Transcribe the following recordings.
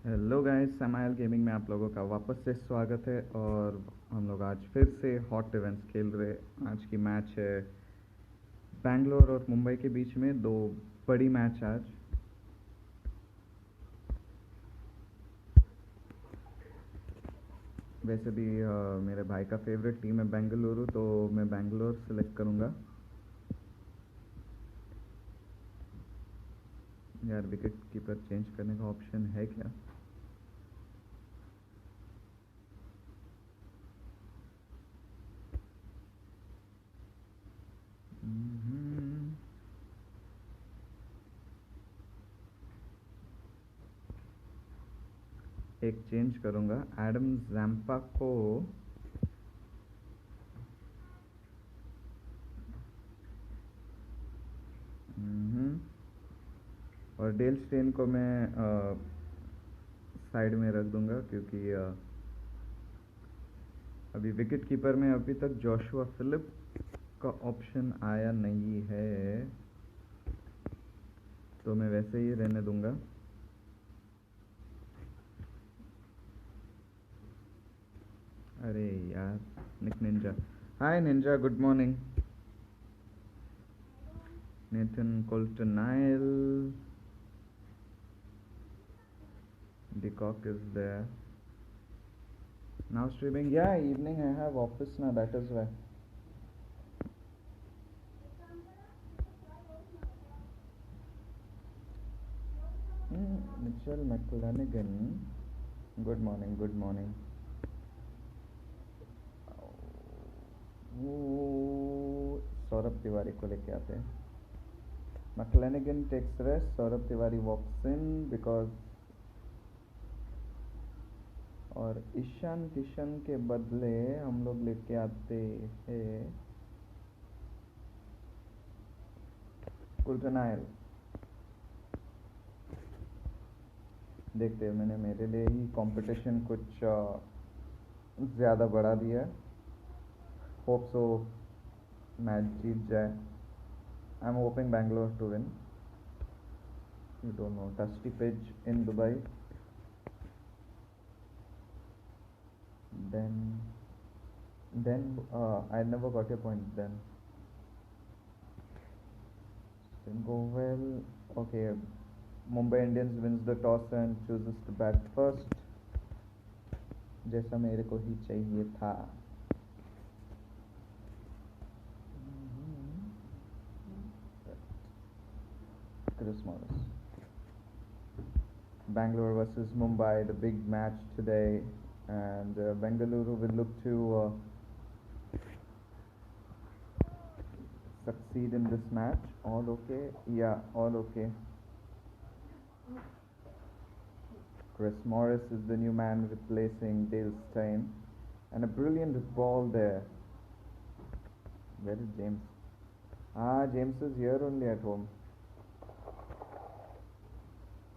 Hello guys, समाइल gaming में आप लोगों का वापस से स्वागत है। और हम लोग आज फिर से हॉट इवेंट्स खेल रहे। आज की मैच है बैंगलोर और मुंबई के बीच में। दो बड़ी मैच आज। वैसे भी मेरे भाई का फेवरेट टीम है बेंगलुरु, तो मैं बैंगलोर सेलेक्ट करूँगा। यार, विकेट कीपर चेंज करने का ऑप्शन है क्या? हम्म, एक चेंज करूँगा, एडम जैम्पा को। हम्म, और डेल स्टेन को मैं साइड में रख दूंगा, क्योंकि अभी विकेट कीपर में अभी तक जोशुआ फिलिप का ऑप्शन आया नहीं है, तो मैं वैसे ही रहने दूंगा। अरे यार, Nick Ninja. Hi Ninja, good morning. Nathan Coulter Nile, de Kock is there now streaming. Yeah, evening I have office now, that is why. Mitchell McLanigan, good morning, good morning. वो सौरभ तिवारी को लेके आते हैं। McLanigan takes rest, Saurabh Tiwari walks in because और ईशान किशन के बदले हम लोग लेके आते हैं कुल्टनायल। देखते हैं, मैंने मेरे लिए ही कंपटीशन कुछ ज़्यादा बढ़ा दिया है। होप सो मैच जीत जाए। I am hoping Bangalore to win. You don't know, dusty pitch in Dubai. then I never got your point then. Didn't go well. Okay, Mumbai Indians wins the toss and chooses to bat first, जैसा मेरे को ही चाहिए था। Chris Morris. Bangalore versus Mumbai, the big match today, and Bengaluru will look to succeed in this match. All okay? Yeah, all okay. Chris Morris is the new man replacing Dale Steyn, and a brilliant ball there. Where is James? James is here only at home.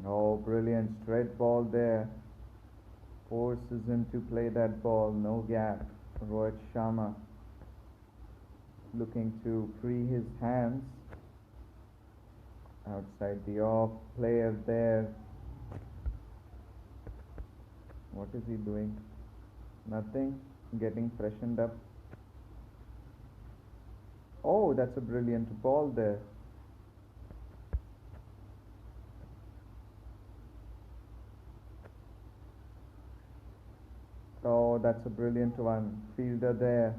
Oh, brilliant straight ball there. Forces him to play that ball, no gap. Rohit Sharma looking to free his hands. Outside the off, player there. What is he doing? Nothing. Getting freshened up. Oh, that's a brilliant ball there. Oh, that's a brilliant one. Fielder there.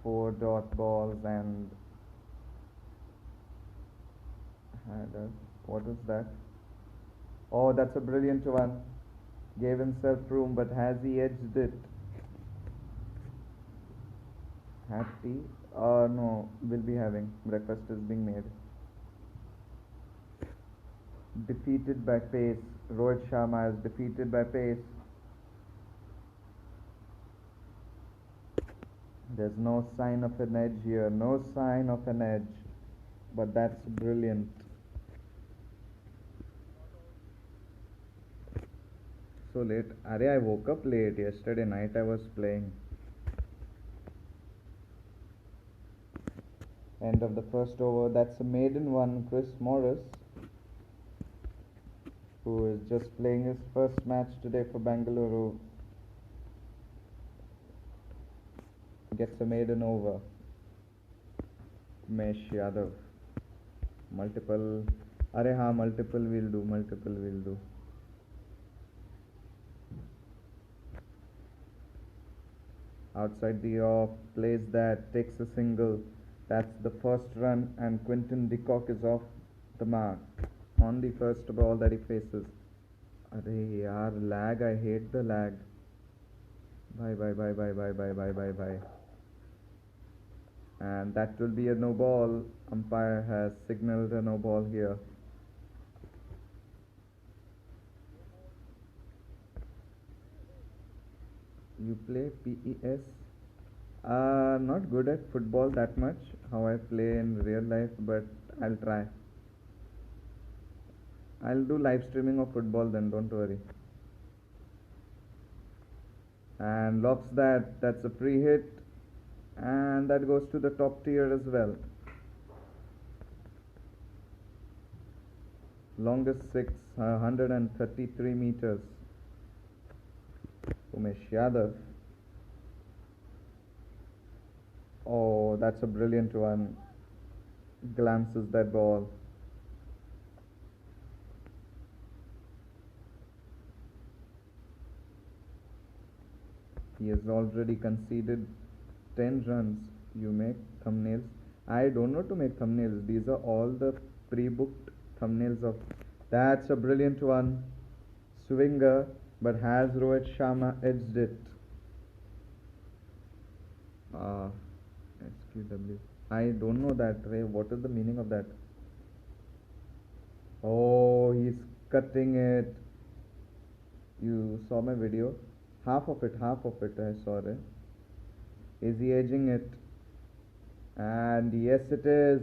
4 dot balls and what is that? Oh, that's a brilliant one. Gave himself room, but has he edged it? Had tea? No, will be having. Breakfast is being made. Defeated by pace. Rohit Sharma is defeated by pace. There's no sign of an edge here. No sign of an edge. But that's brilliant. So late. I woke up late. Yesterday night I was playing. End of the first over. That's a maiden one, Chris Morris. who is just playing his first match today for Bengaluru, gets a maiden over. Umesh Yadav. Multiple. Arey हाँ multiple will do. Outside the off, plays that, takes a single. That's the first run, and Quinton de Kock is off the mark on the first ball that he faces. Arey yaar, lag, I hate the lag. Bye. And that will be a no ball. Umpire has signaled a no ball here. You play PES? Not good at football that much, how I play in real life, but I'll try. I'll do live streaming of football then, don't worry. And lofts that, that's a free hit, and that goes to the top tier as well. Longest six, 133 meters. Umesh Yadav. Oh, that's a brilliant one. Glances that ball. He has already conceded 10 runs. You make thumbnails. I don't know to make thumbnails. These are all the pre-booked thumbnails of. That's a brilliant one. Swinger, but has Rohit Sharma edged it? SQW. I don't know that, Ray. What is the meaning of that? Oh, he's cutting it. You saw my video? Half of it, I saw it. Is he edging it? And yes, it is.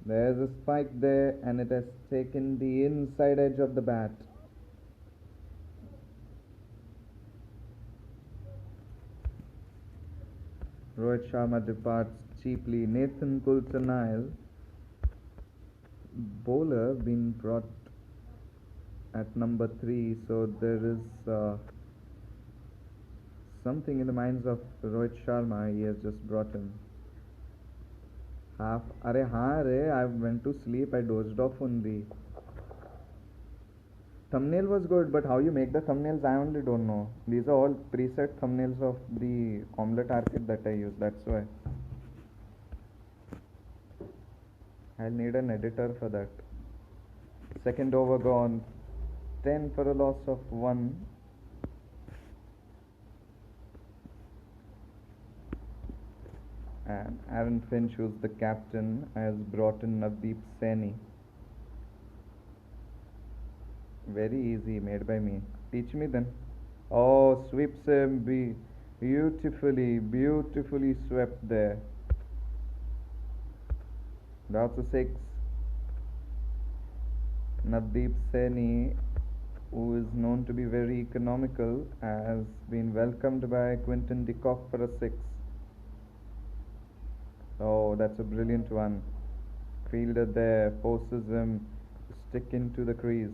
There's a spike there, and it has taken the inside edge of the bat. Rohit Sharma departs cheaply. Nathan Coulter-Nile, bowler, been brought at number 3, so there is something in the minds of Rohit Sharma. He has just brought him. Half. I went to sleep. I dozed off only. Thumbnail was good, but how you make the thumbnails, I only don't know. These are all preset thumbnails of the Omlet arcade that I use. That's why. I'll need an editor for that. Second over gone. 10 for a loss of 1. And Aaron Finch, who's the captain, has brought in Navdeep Saini. Very easy, made by me. Teach me then. Oh, sweeps him. Beautifully swept there. That's a 6. Navdeep Saini, who is known to be very economical, has been welcomed by Quinton de Kock for a 6. Oh, that's a brilliant one. Fielder there forces him to stick into the crease.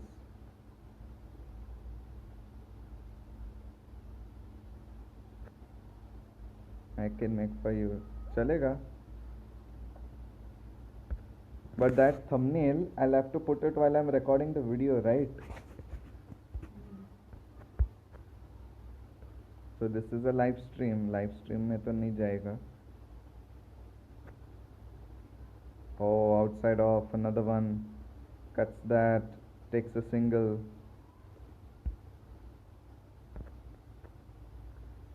I can make for you. Chalega. But that thumbnail, I'll have to put it while I'm recording the video, right? So this is a live stream. Live stream में तो नहीं जाएगा. Oh, outside off, another one. Cuts that, takes a single.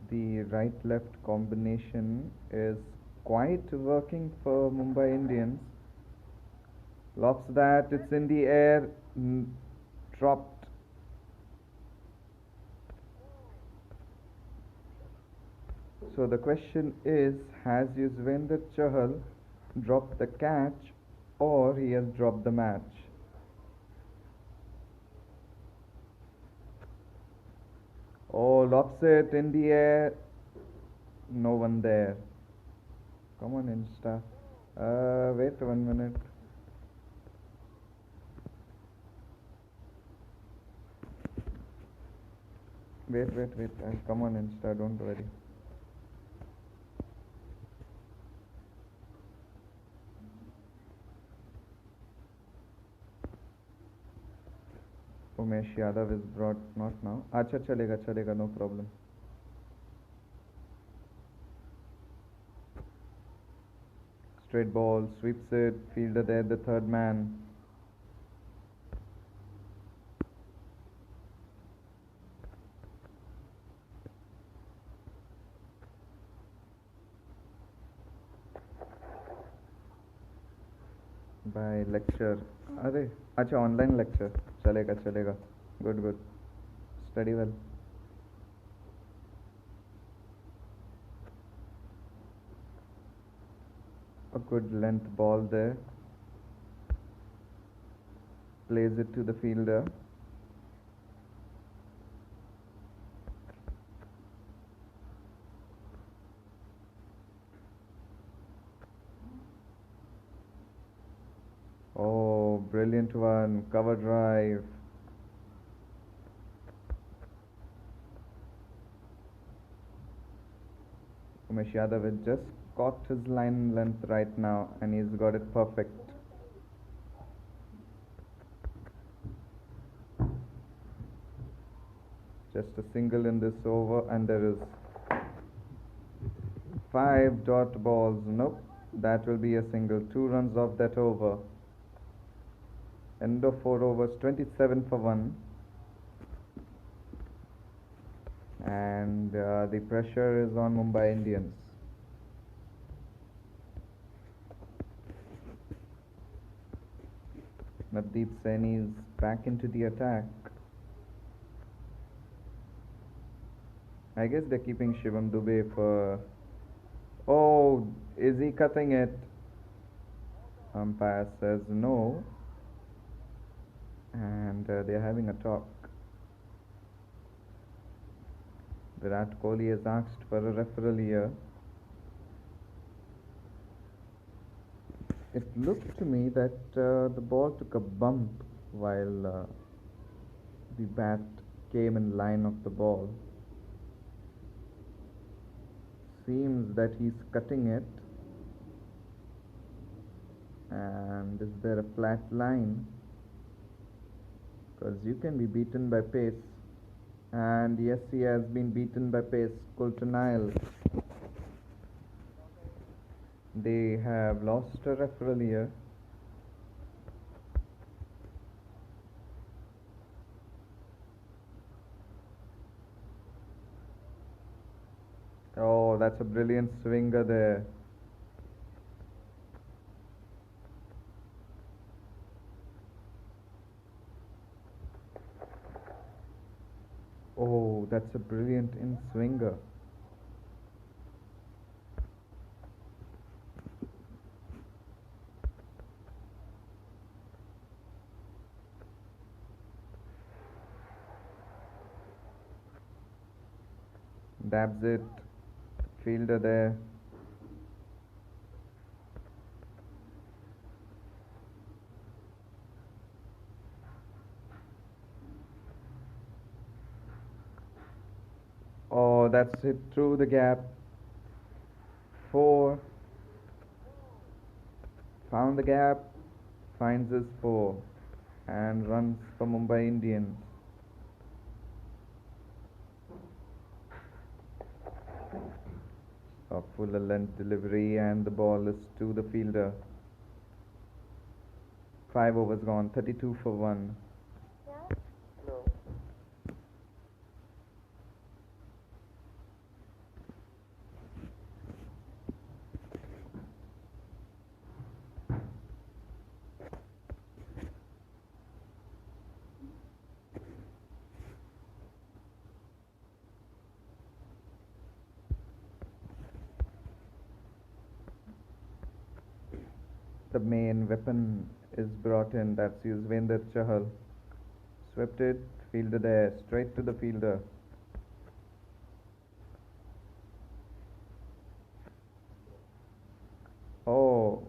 The right-left combination is quite working for Mumbai Indians. Lofts that, it's in the air, dropped. So the question is, has Yuzvendra Chahal dropped the catch, or he has dropped the match? Oh, lofts it in the air. No one there. Come on, Insta. Wait 1 minute. Wait. I'll come on Insta, don't worry. Umesh Yadav is brought, not now. Acha, chalega, no problem. Straight ball, sweeps it, fielder there, the third man. By lecture. अरे अच्छा online lecture चलेगा good study well a good length ball there, plays it to the fielder. Oh, brilliant one, cover drive. Umesh Yadav has just caught his line length right now and he's got it perfect. Just a single in this over and there is 5 dot balls. Nope, that will be a single. 2 runs off that over. End of 4 overs, 27 for 1. And the pressure is on Mumbai Indians. Navdeep Saini is back into the attack. I guess they're keeping Shivam Dubey for... Oh, is he cutting it? Umpire says no. And they're having a talk. Virat Kohli has asked for a referral here. It looked to me that the ball took a bump while the bat came in line of the ball. Seems that he's cutting it. And is there a flat line? Because you can be beaten by pace. And yes, he has been beaten by pace. Coulter-Nile. They have lost a referral here. Oh, that's a brilliant swinger there. Oh, that's a brilliant in-swinger. Dabs it. Fielder there. Oh, that's it through the gap. 4. Found the gap. Finds his 4. And runs for Mumbai Indians. A fuller length delivery and the ball is to the fielder. 5 overs gone. 32 for 1. The main weapon is brought in, that's Yuzvendra Chahal. Swept it, fielder there, straight to the fielder. Oh.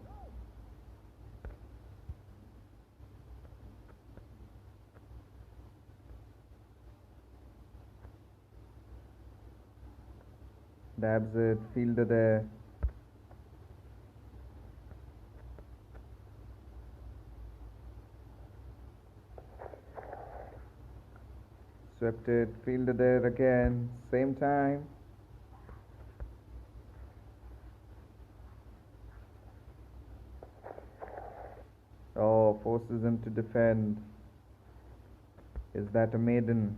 Dabs it, fielder there. Swept it, fielder there again, same time. Oh, forces him to defend. Is that a maiden?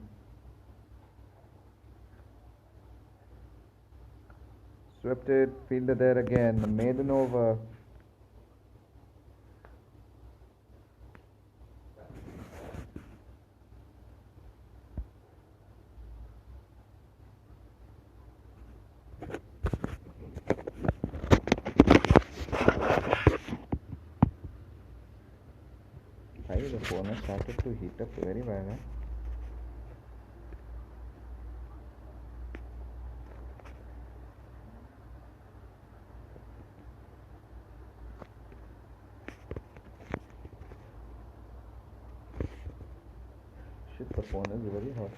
Swept it, fielder there again, the maiden over. The phone has started to heat up very bad. Shit, the phone is very hot.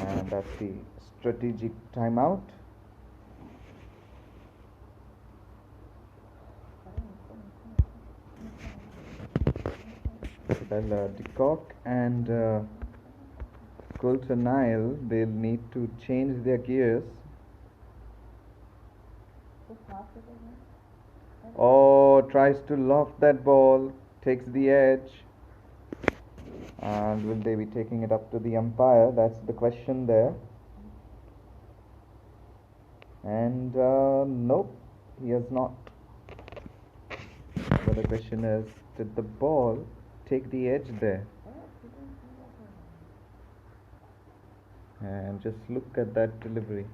And that's the strategic timeout. Well, De Kock and Coulter Nile, they'll need to change their gears. Oh, tries to loft that ball, takes the edge. And will they be taking it up to the umpire? That's the question there. And nope, he has not. But the question is, did the ball take the edge there? And just look at that delivery.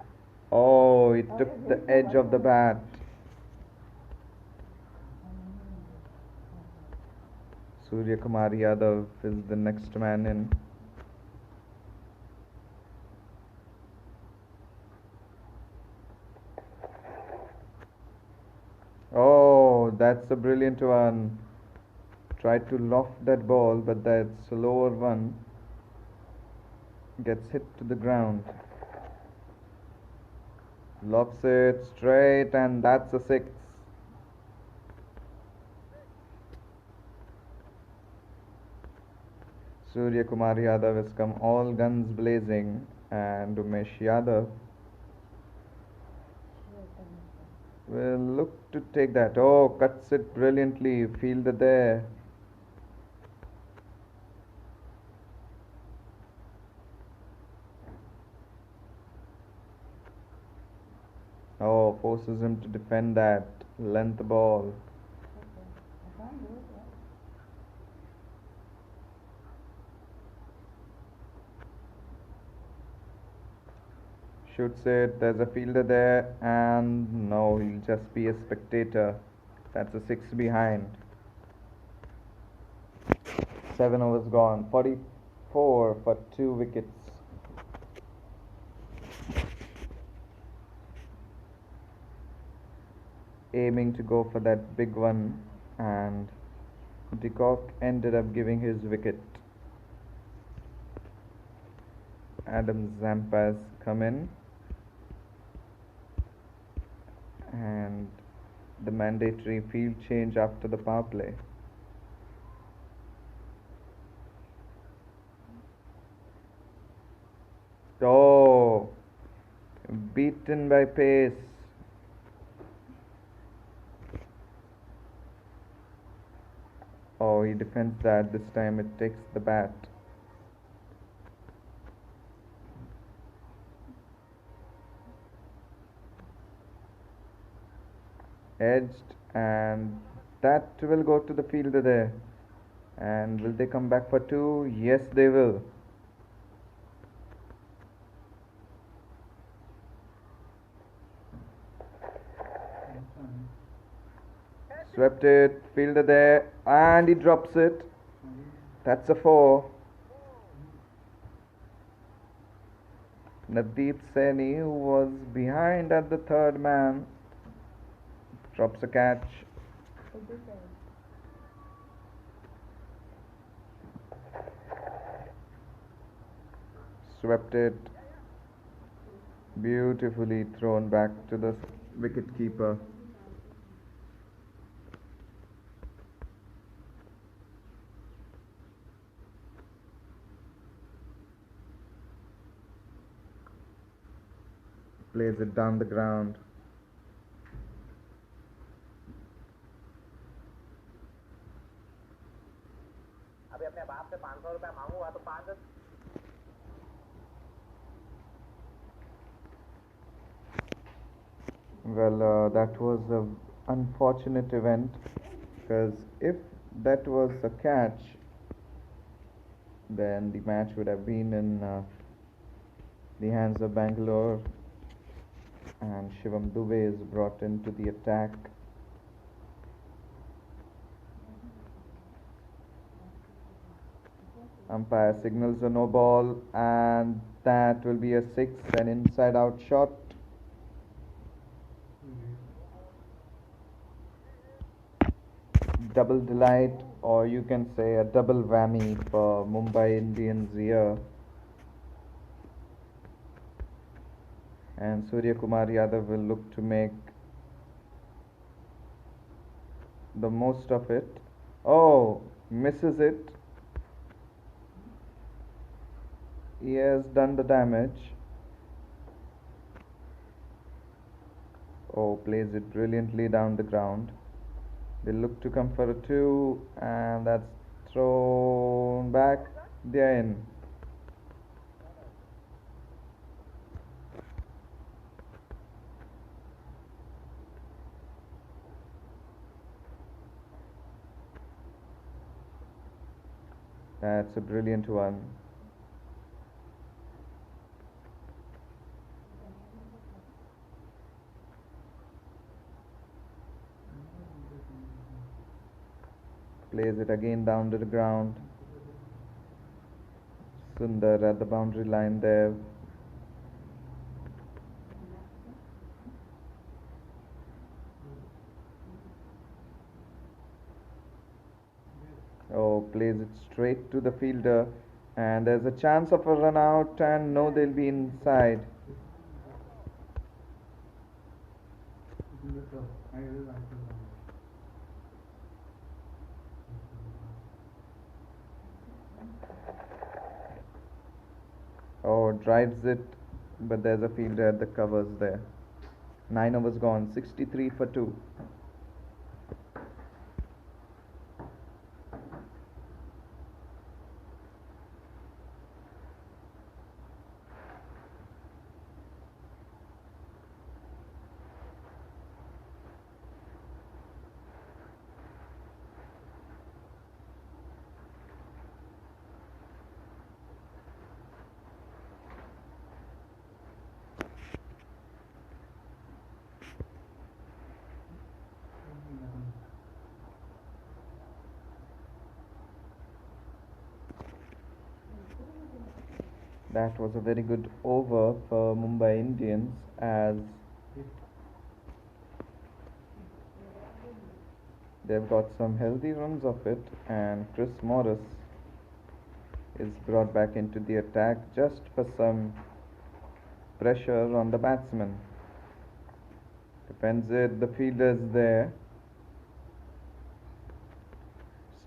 Oh, it took the edge of the bat. Surya Kumar Yadav is the next man in. Oh, that's a brilliant one. Tried to loft that ball, but that slower one gets hit to the ground. Lofts it straight, and that's a six. Surya Kumar Yadav has come all guns blazing, and Umesh Yadav will look to take that. Oh, cuts it brilliantly. Fielder there. Oh, forces him to defend that length ball. Shoots it, there's a fielder there, and no, he'll just be a spectator. That's a six behind. 7 overs gone, 44 for 2 wickets. Aiming to go for that big one, and De Kock ended up giving his wicket. Adam Zampas come in, and the mandatory field change after the power play. Oh, beaten by pace. Oh, he defends that. This time it takes the bat. Edged, and that will go to the fielder there. And will they come back for 2? Yes, they will. Swept it, fielder there, and he drops it. That's a 4. Navdeep Saini, who was behind at the third man, drops a catch. Swept it, beautifully thrown back to the wicket keeper. Plays it down the ground. Well, that was an unfortunate event because if that was a catch, then the match would have been in the hands of Bangalore, and Shivam Dubey is brought into the attack. Umpire signals a no ball, and that will be a six, an inside out shot. Double delight, or you can say a double whammy for Mumbai Indians here. And Surya Kumar Yadav will look to make the most of it. Oh, misses it. He has done the damage. Oh, plays it brilliantly down the ground. They look to come for a two, and that's thrown back. They're in. That's a brilliant one. Plays it again down to the ground. Sundar at the boundary line there. Oh, plays it straight to the fielder, and there's a chance of a run out, and no, they'll be inside. Oh, drives it, but there's a fielder at the covers there. 9 overs gone, 63 for 2. That was a very good over for Mumbai Indians, as they've got some healthy runs of it, and Chris Morris is brought back into the attack just for some pressure on the batsman. Defends it, the fielder's there.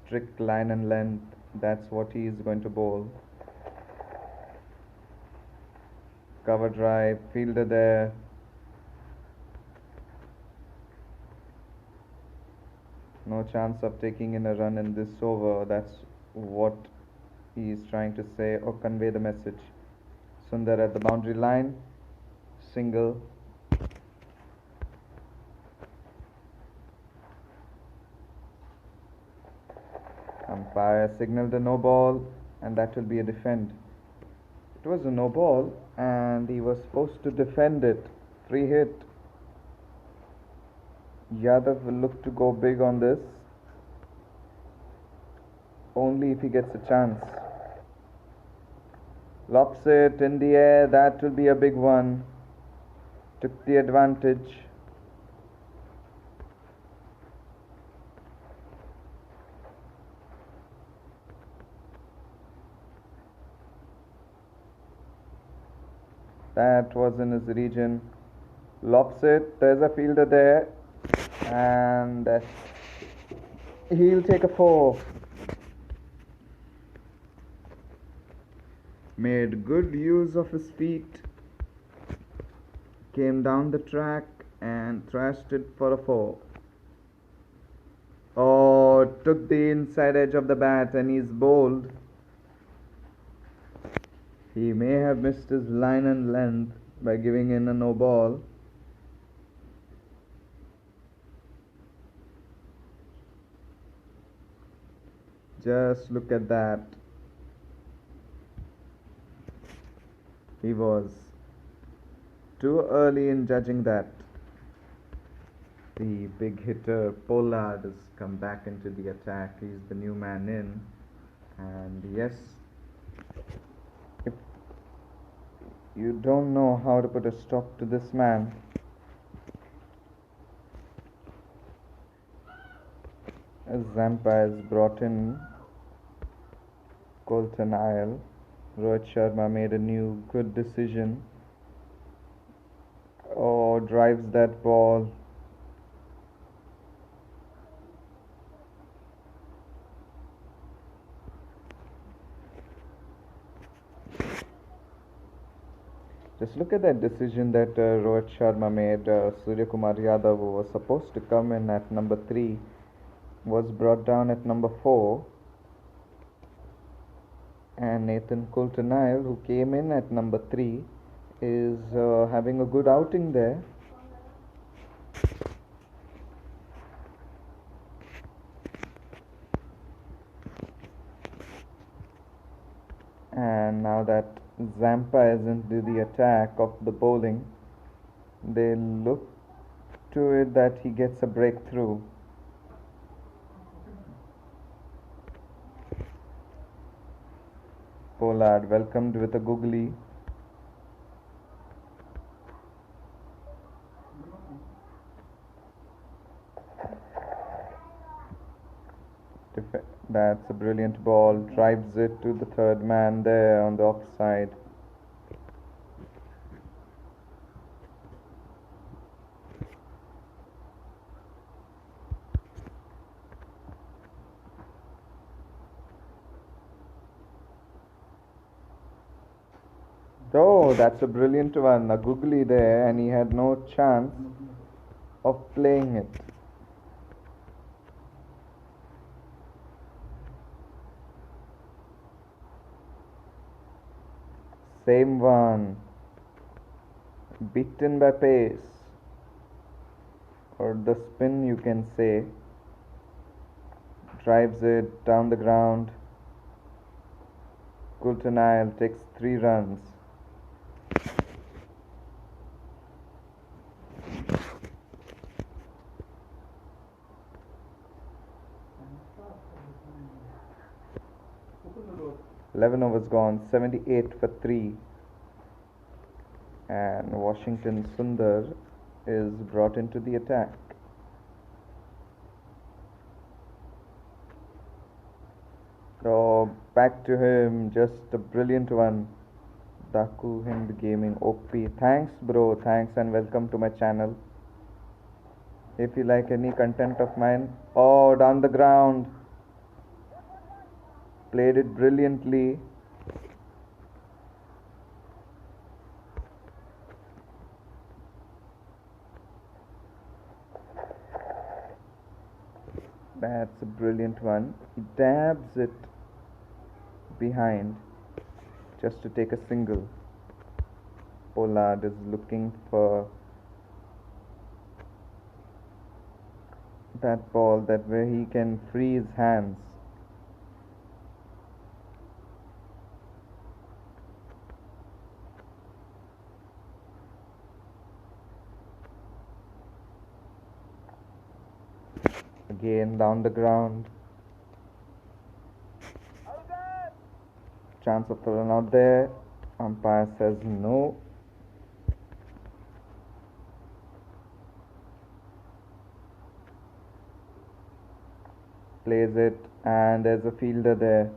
Strict line and length, that's what he is going to bowl. Cover drive, fielder there. No chance of taking in a run in this over. That's what he is trying to say or convey the message. Sundar at the boundary line. Single. Umpire signaled a no ball, and that will be a defend. It was a no ball, and he was supposed to defend it. Free hit. Yadav will look to go big on this, only if he gets a chance. Lops it in the air, that will be a big one. Took the advantage. That was in his region. Lops it. There's a fielder there. And he'll take a 4. Made good use of his feet. Came down the track and thrashed it for a 4. Oh, took the inside edge of the bat and he's bowled. He may have missed his line and length by giving in a no ball. Just look at that. He was too early in judging that. The big hitter Pollard has come back into the attack. He's the new man in. And yes, if you don't know how to put a stop to this man, as Zampa has brought in Colton Isle, Rohit Sharma made a new good decision. Oh, drives that ball. Just look at that decision that Rohit Sharma made. Surya Kumar Yadav, who was supposed to come in at number 3, was brought down at number 4. And Nathan Coulter-Nile, who came in at number 3, is having a good outing there. And now that Zampa is into the attack of the bowling, they look to it that he gets a breakthrough. Pollard welcomed with a googly. That's a brilliant ball. Drives it to the third man there on the offside. Oh, that's a brilliant one. A googly there, and he had no chance of playing it. Same one. Beaten by pace. Or the spin, you can say. Drives it down the ground. Coulter-Nile takes 3 runs. Eleven overs gone, 78 for 3. And Washington Sundar is brought into the attack. So back to him, just a brilliant one. Daku Hind Gaming OP. Thanks bro, thanks and welcome to my channel. If you like any content of mine, oh, down the ground. Played it brilliantly. That's a brilliant one. He dabs it behind just to take a single. Pollard is looking for that ball that where he can free his hands. Again down the ground. Chance of the run out there. Umpire says no. Plays it, and there's a fielder there.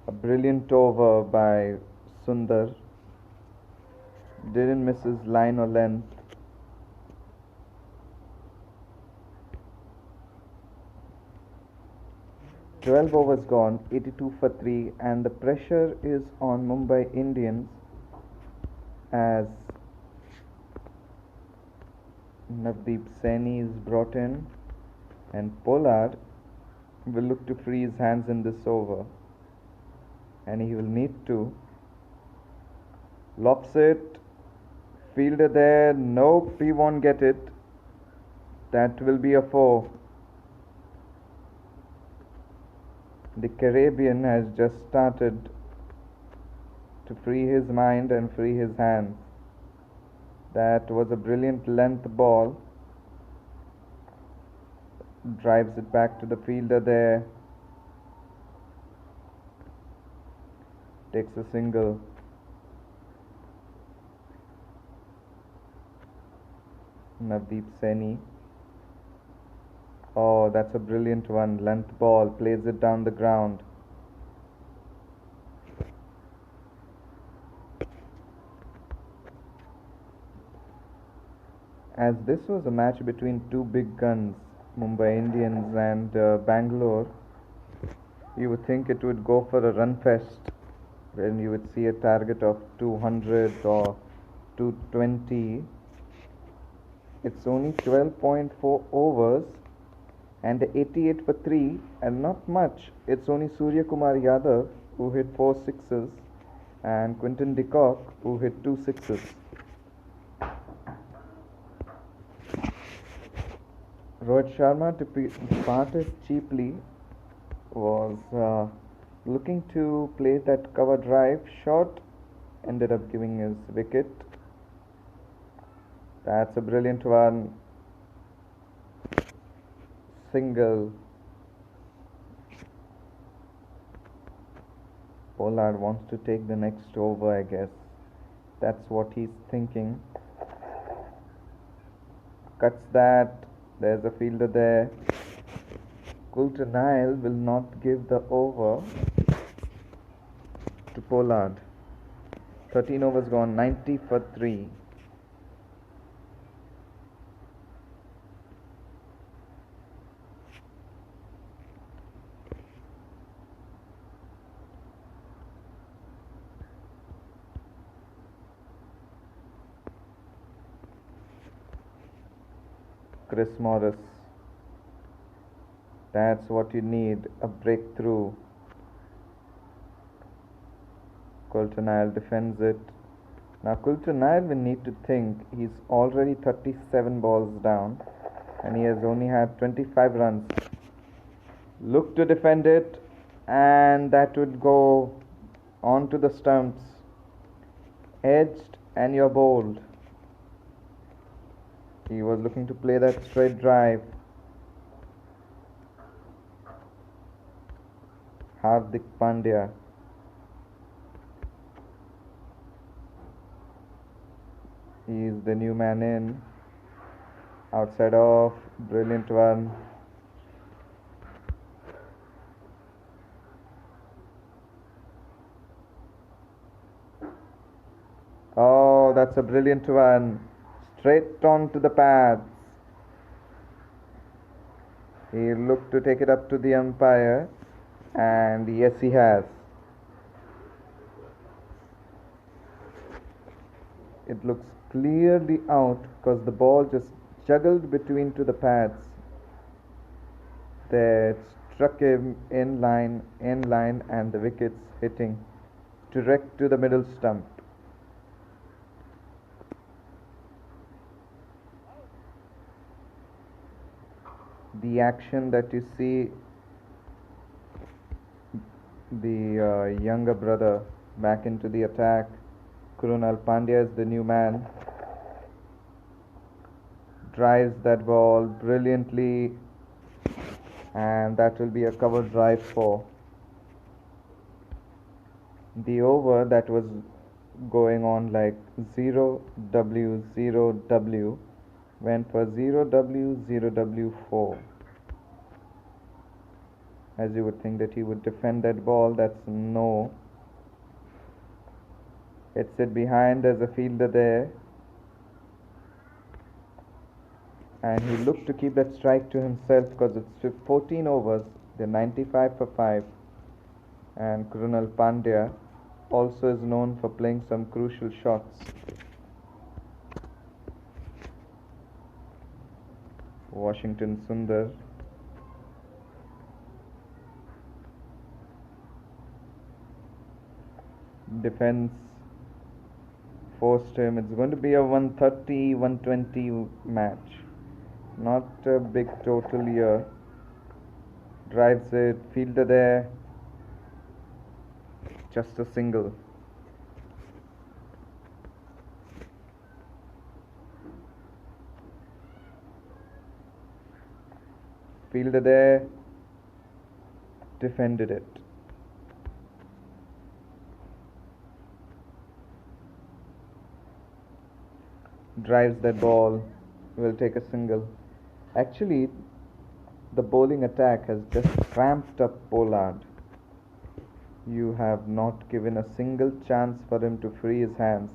A brilliant over by Sundar. Didn't miss his line or length. "12 overs gone, 82 for 3, and the pressure is on Mumbai Indians as Navdeep Saini is brought in, and Pollard will look to free his hands in this over, and he will need to. Lops it, fielder there, nope, he won't get it. That will be a 4. The Caribbean has just started to free his mind and free his hands. That was a brilliant length ball. Drives it back to the fielder there. Takes a single. Navdeep Saini. Oh, that's a brilliant one. Length ball. Plays it down the ground. As this was a match between two big guns, Mumbai Indians and Bangalore, you would think it would go for a run fest when you would see a target of 200 or 220. It's only 12.4 overs and 88 for 3, and not much. It's only Surya Kumar Yadav who hit 4 sixes and Quinton de Kock who hit 2 sixes. Rohit Sharma departed cheaply, was looking to play that cover drive shot, ended up giving his wicket. That's a brilliant one. Single. Pollard wants to take the next over, I guess. That's what he's thinking. Cuts that. There's a fielder there. Coulter-Nile will not give the over to Pollard. 13 overs gone, 90 for 3. Chris Morris. That's what you need, a breakthrough. Coulter-Nile defends it. Now Coulter-Nile will need to think. He's already 37 balls down and he has only had 25 runs. Look to defend it, and that would go onto the stumps. Edged, and you're bowled. He was looking to play that straight drive. Hardik Pandya. He is the new man in. Outside off. Brilliant one. Oh, that's a brilliant one. Straight on to the pads. He looked to take it up to the umpire, and yes, he has. It looks clearly out because the ball just juggled between to the pads. There, it struck him in line, and the wickets hitting direct to the middle stump. The action that you see, the younger brother back into the attack. Krunal Pandya is the new man. Drives that ball brilliantly, and that will be a cover drive for the over that was going on like 0W 0W. Went for 0W 0W4. As you would think that he would defend that ball. That's no. Hits it behind, there's a fielder there. And he looked to keep that strike to himself because it's 14 overs. They're 95 for 5. And Krunal Pandya also is known for playing some crucial shots. Washington Sundar. Defense forced him. It's going to be a 130-120 match. Not a big total here. Drives it, fielder there. Just a single. Fielder there. Defended it. Drives that ball. Will take a single. Actually, the bowling attack has just cramped up Pollard. You have not given a single chance for him to free his hands.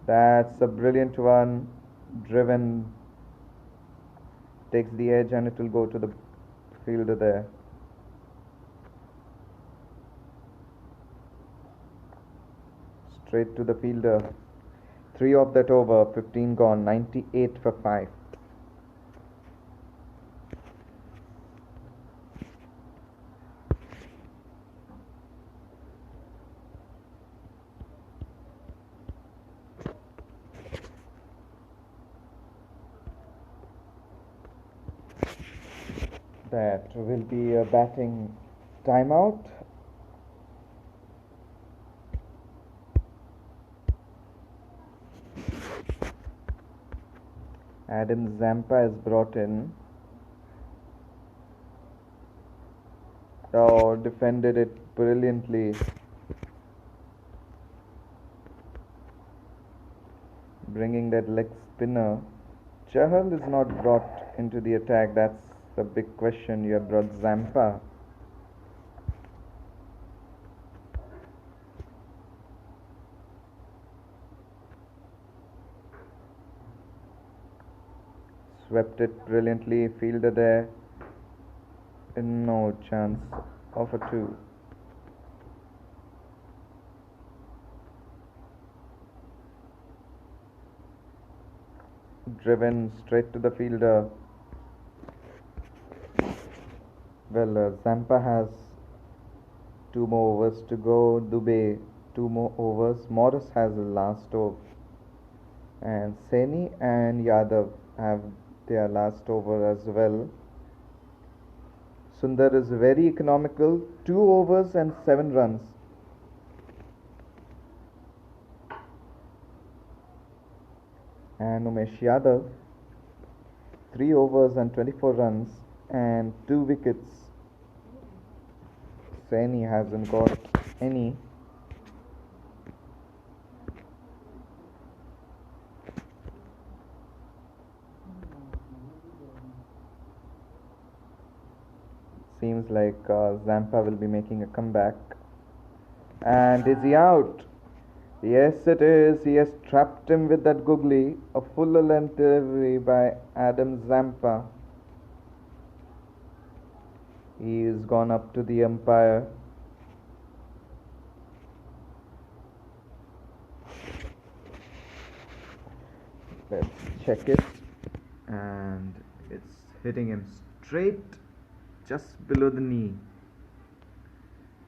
That's a brilliant one. Driven. Takes the edge and it will go to the fielder there. Straight to the fielder. 3 of that over, 15 gone, 98 for 5. That will be a batting timeout. Adam Zampa is brought in. Oh, defended it brilliantly. Bringing that leg spinner. Chahal is not brought into the attack. That's the big question. You have brought Zampa. Swept it brilliantly. Fielder there. No chance of a 2. Driven straight to the fielder. Well, Zampa has 2 more overs to go. Dubey 2 more overs. Morris has the last over. And Saini and Yadav have their last over as well. Sundar is very economical. 2 overs and 7 runs. And Umesh Yadav 3 overs and 24 runs and 2 wickets. Saini hasn't got any. Seems like Zampa will be making a comeback. And is he out? Yes, it is. He has trapped him with that googly. A fuller length delivery by Adam Zampa. He has gone up to the umpire. Let's check it. And it's hitting him straight just below the knee.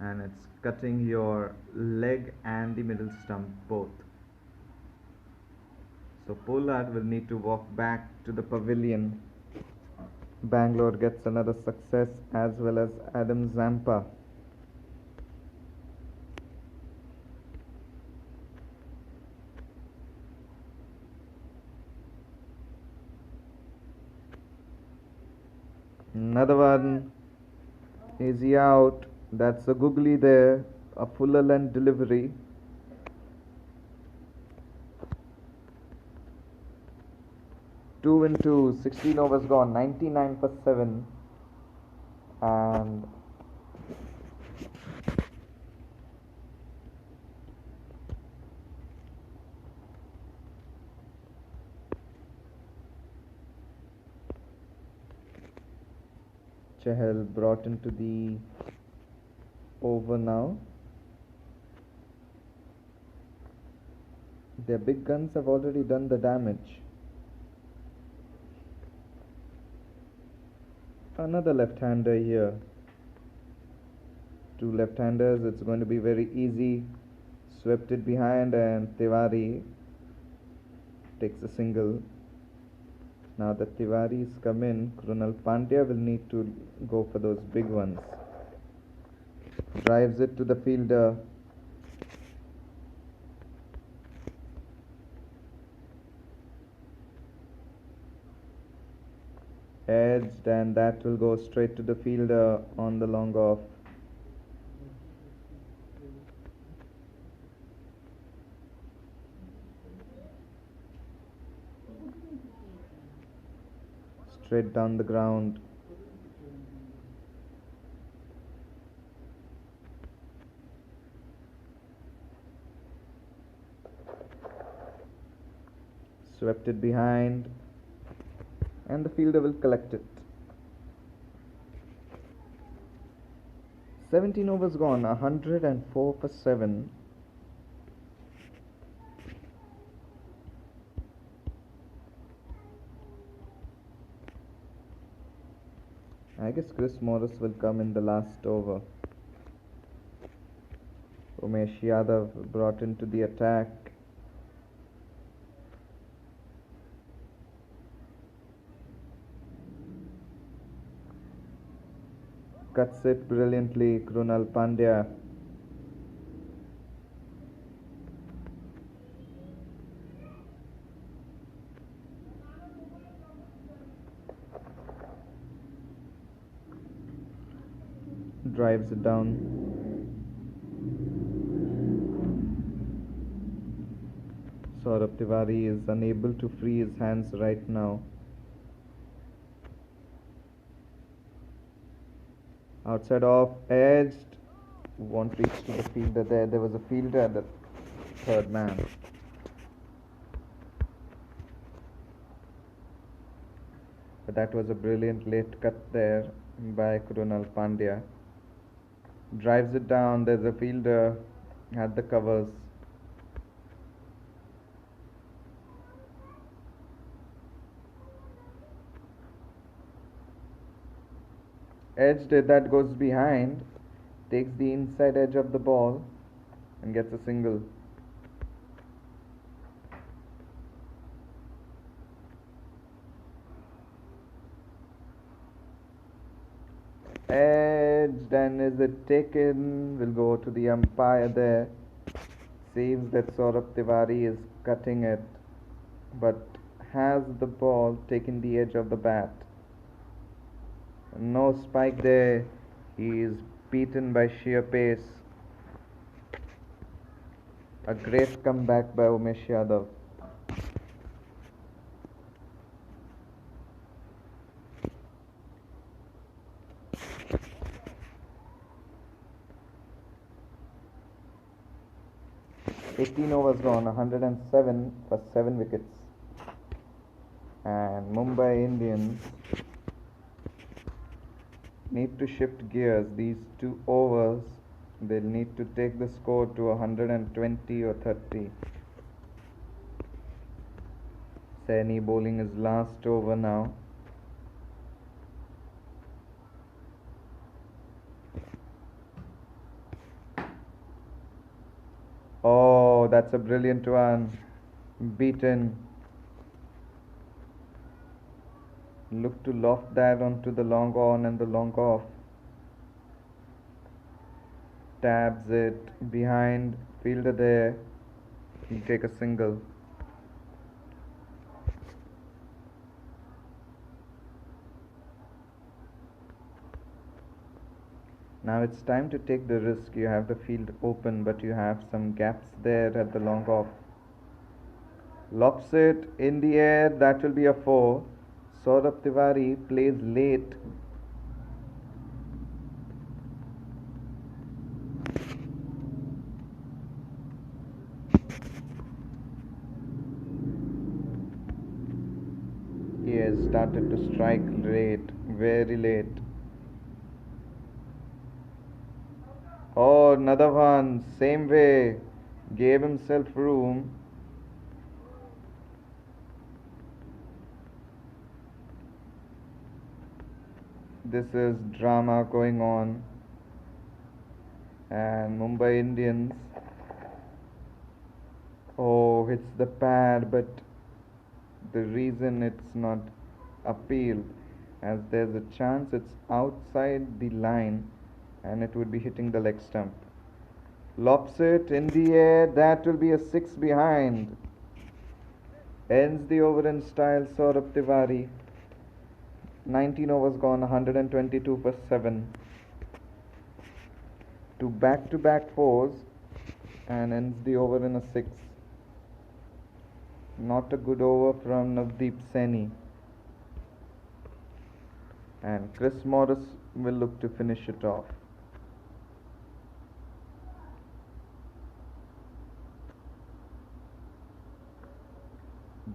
And it's cutting your leg and the middle stump both. So Pollard will need to walk back to the pavilion. Bangalore gets another success as well as Adam Zampa. Another one. Is he out? That's a googly there. A fuller length delivery. Two and two, 16 overs gone, 99 for 7. And Chahal brought into the over now. Their big guns have already done the damage. Another left-hander here. Two left-handers, it's going to be very easy. Swept it behind and Tiwari takes a single. Now that Tiwari's come in, Krunal Pandya will need to go for those big ones. Drives it to the fielder. Edged, and that will go straight to the fielder on the long off. Straight down the ground. Swept it behind, and the fielder will collect it. 17 overs gone, 104 for 7. I guess Chris Morris will come in the last over. Umesh Yadav brought into the attack. Cuts it brilliantly, Krunal Pandya. Drives it down. Saurabh Tiwari is unable to free his hands right now. Outside off, edged. Won't reach to the fielder there. There was a fielder at the third man. But that was a brilliant late cut there by Krunal Pandya. Drives it down. There's a fielder at the covers. Edged it, that goes behind, takes the inside edge of the ball and gets a single. Edged, and is it taken? Will go to the umpire there. Seems that Saurabh Tiwari is cutting it, but has the ball taken the edge of the bat? No spike there. He is beaten by sheer pace. A great comeback by Umesh Yadav. "18 overs gone, 107 for 7 wickets." And Mumbai Indians need to shift gears. These 2 overs, they'll need to take the score to 120 or 30. Saini bowling his last over now. Oh, that's a brilliant one. Beaten. Look to loft that onto the long on and the long off. Tabs it behind, fielder there. He'll take a single. Now it's time to take the risk. You have the field open, but you have some gaps there at the long off. Lofts it in the air, that will be a 4. Saurabh Tiwari plays late. He has started to strike late, very late. another one. Same way. Gave himself room. This is drama going on. And Mumbai Indians. Oh, it's the pad, but the reason it's not appealed, as there's a chance it's outside the line and it would be hitting the leg stump. Lops it in the air, that will be a 6 behind. Ends the over in style, Saurabh Tiwari. 19 overs gone, 122 for 7. Two back-to-back fours and ends the over in a 6. Not a good over from Navdeep Saini. And Chris Morris will look to finish it off.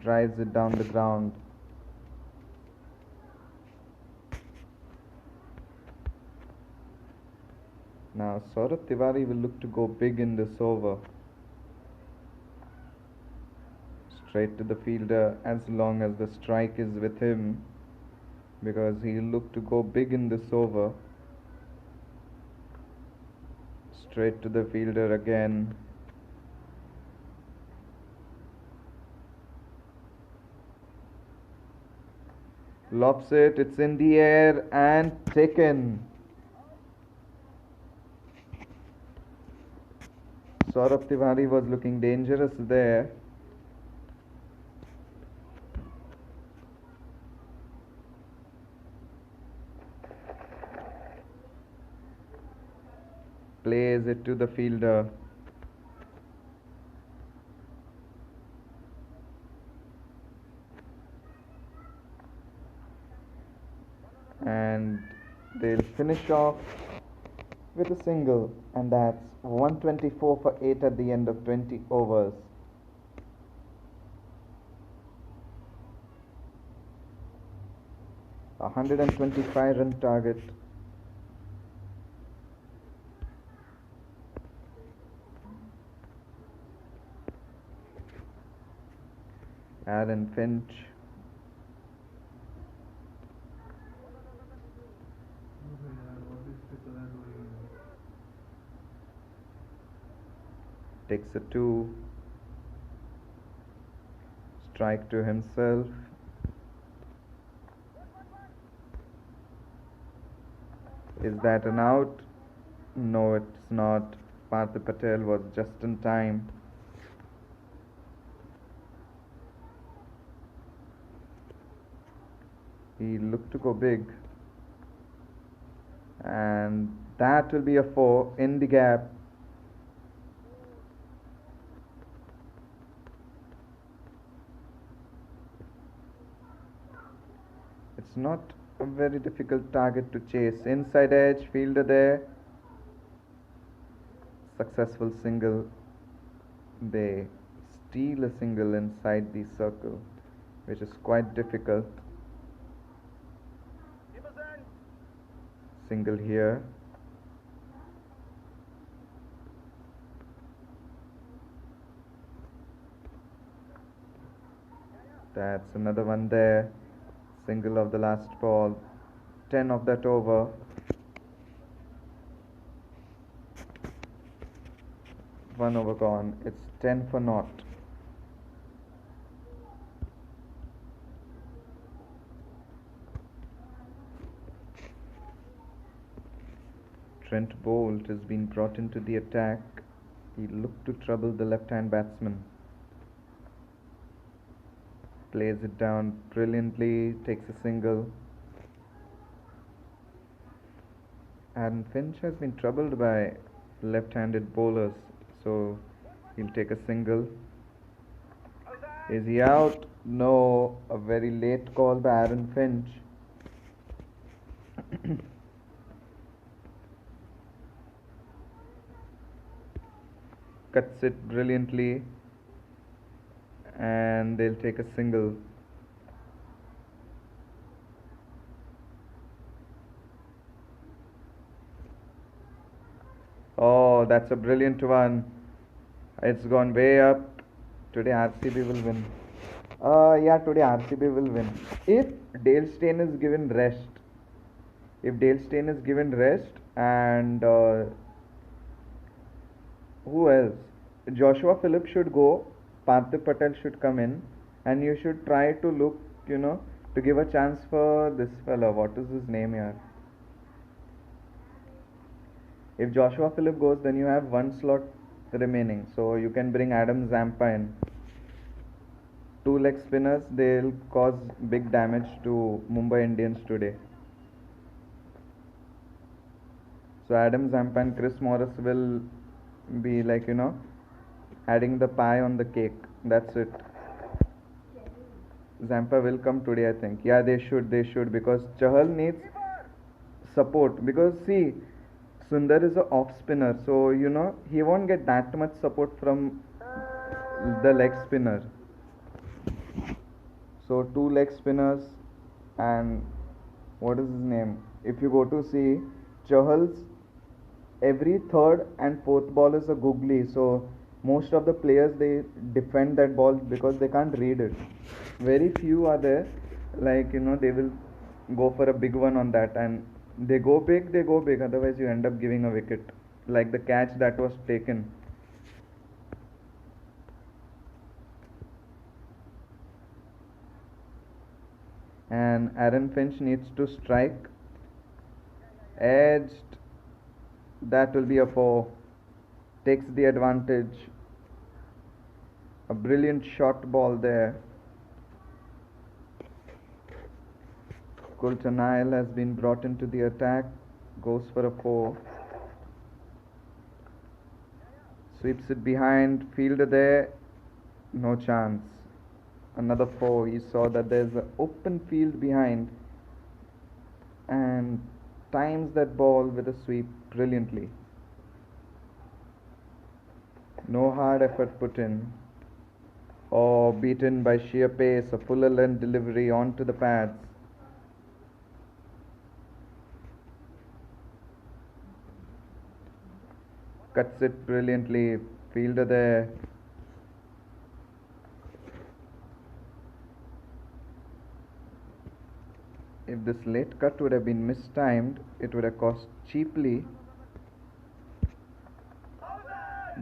Drives it down the ground. Now Saurabh Tiwari will look to go big in this over. Straight to the fielder as long as the strike is with him, because he'll look to go big in this over. Straight to the fielder again. Lops it, it's in the air and taken. Saurabh Tiwari was looking dangerous there. Plays it to the fielder. And they'll finish off with a single, and that's 124 for 8 at the end of 20 overs. A 125 run target. Aaron Finch. Takes a 2. Strike to himself. Is that an out? No, it's not. Partha Patel was just in time. He looked to go big. And that will be a 4 in the gap. It's not a very difficult target to chase. Inside edge, fielder there. Successful single. They steal a single inside the circle, which is quite difficult. Single here. That's another one there. Single of the last ball. 10 of that over. One over gone. It's 10 for naught. Trent Boult has been brought into the attack. He looked to trouble the left-hand batsman. Plays it down brilliantly, takes a single. Aaron Finch has been troubled by left-handed bowlers, so he'll take a single. Is he out? No, a very late call by Aaron Finch. Cuts it brilliantly, and they'll take a single. Oh, that's a brilliant one. It's gone way up. Today RCB will win. Yeah, today RCB will win. If Dale Steyn is given rest, and who else? Joshua Phillips should go, Parthiv Patel should come in, and you should try to look, to give a chance for this fella. What is his name here? If Joshua Phillips goes, then you have one slot remaining, so you can bring Adam Zampa in. Two leg spinners, they'll cause big damage to Mumbai Indians today. So Adam Zampa and Chris Morris will be like, adding the pie on the cake. That's it. Zampa will come today, I think. Yeah, they should, because Chahal needs support. Because see, Sundar is a off spinner, so he won't get that much support from the leg spinner. So two leg spinners, and what is his name? If you go to see, Chahal's every third and fourth ball is a googly, so most of the players, they defend that ball because they can't read it. Very few are there, like they will go for a big one on that, and they go big, otherwise you end up giving a wicket, like the catch that was taken. And Aaron Finch needs to strike. Edged. That will be a 4. Takes the advantage. A brilliant short ball there. Kultanail has been brought into the attack. Goes for a 4. Sweeps it behind. Fielder there. No chance. Another 4. He saw that there's an open field behind and times that ball with a sweep brilliantly. No hard effort put in. Or beaten by sheer pace. A fuller length delivery onto the pads. Cuts it brilliantly. Fielder there. If this late cut would have been mistimed, it would have cost cheaply.